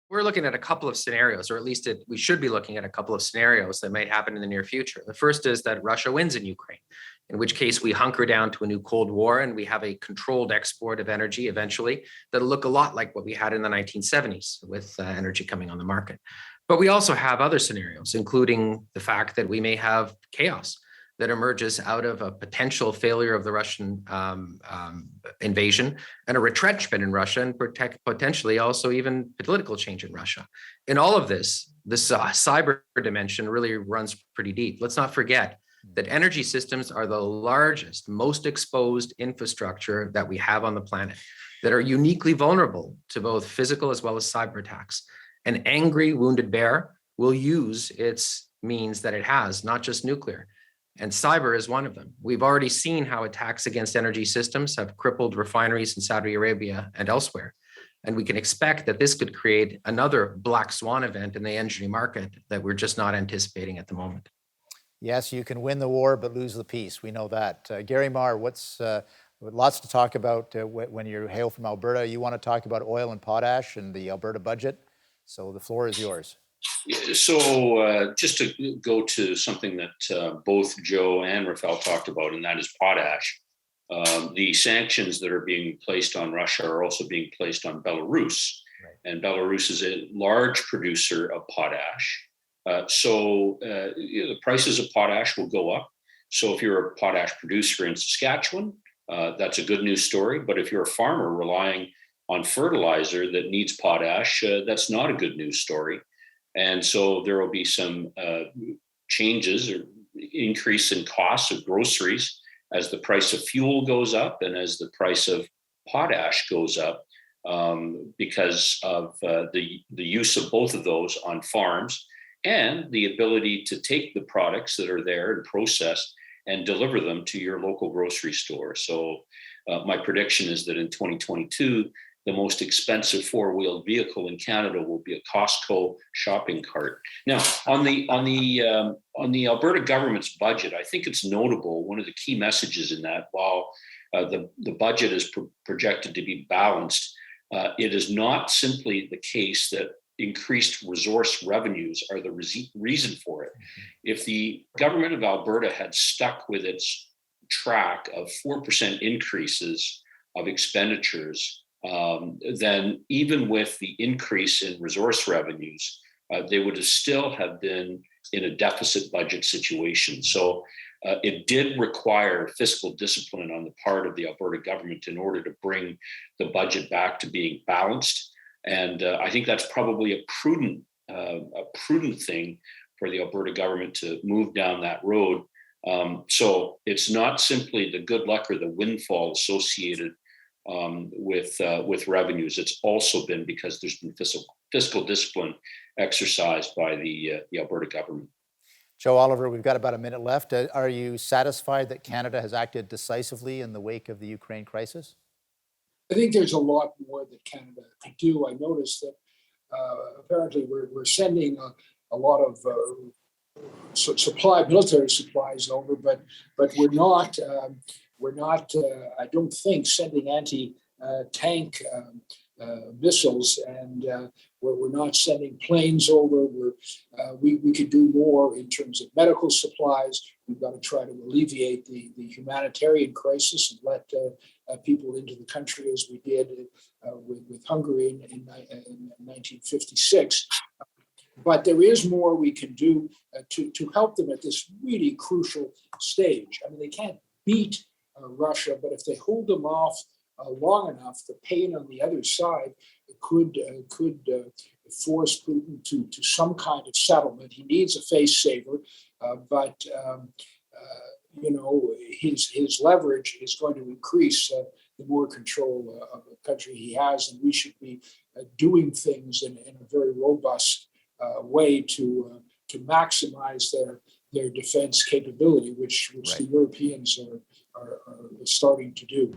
We're looking at a couple of scenarios, or at least we should be looking at a couple of scenarios that might happen in the near future. The first is that Russia wins in Ukraine, in which case we hunker down to a new Cold War and we have a controlled export of energy eventually that'll look a lot like what we had in the 1970s with energy coming on the market. But we also have other scenarios, including the fact that we may have chaos that emerges out of a potential failure of the Russian invasion and a retrenchment in Russia, and potentially also even political change in Russia. In all of this cyber dimension really runs pretty deep. Let's not forget that energy systems are the largest, most exposed infrastructure that we have on the planet, that are uniquely vulnerable to both physical as well as cyber attacks. An angry, wounded bear will use its means that it has, not just nuclear. And cyber is one of them. We've already seen how attacks against energy systems have crippled refineries in Saudi Arabia and elsewhere. And we can expect that this could create another black swan event in the energy market that we're just not anticipating at the moment. Yes, you can win the war, but lose the peace. We know that. Gary Marr, lots to talk about when you hail from Alberta. You want to talk about oil and potash and the Alberta budget. So the floor is yours. So just to go to something that both Joe and Rafal talked about, and that is potash. The sanctions that are being placed on Russia are also being placed on Belarus. Right. And Belarus is a large producer of potash. So the prices of potash will go up. So if you're a potash producer in Saskatchewan, that's a good news story. But if you're a farmer relying on fertilizer that needs potash, that's not a good news story. And so there will be some changes or increase in costs of groceries as the price of fuel goes up and as the price of potash goes up because of the use of both of those on farms and the ability to take the products that are there and process and deliver them to your local grocery store. So my prediction is that in 2022, the most expensive four-wheeled vehicle in Canada will be a Costco shopping cart. Now, on the Alberta government's budget, I think it's notable. One of the key messages in that, while the budget is projected to be balanced, it is not simply the case that increased resource revenues are the reason for it. If the government of Alberta had stuck with its track of 4% increases of expenditures, then even with the increase in resource revenues, they would still have been in a deficit budget situation. So it did require fiscal discipline on the part of the Alberta government in order to bring the budget back to being balanced. And I think that's probably a prudent thing for the Alberta government to move down that road. So it's not simply the good luck or the windfall associated with revenues. It's also been because there's been fiscal discipline exercised by the Alberta government. Joe Oliver, we've got about a minute left. Are you satisfied that Canada has acted decisively in the wake of the Ukraine crisis? I think there's a lot more that Canada could do. I noticed that apparently we're sending a lot of military supplies over, but we're not. I don't think sending anti-tank missiles, and we're not sending planes over. We could do more in terms of medical supplies. We've got to try to alleviate the humanitarian crisis and let people into the country as we did with Hungary in 1956. But there is more we can do to help them at this really crucial stage. I mean, they can't beat Russia, but if they hold them off long enough, the pain on the other side could force Putin to some kind of settlement. He needs a face saver, but his leverage is going to increase the more control of the country he has, and we should be doing things in a very robust way to maximize their defense capability, which right. The Europeans are starting to do.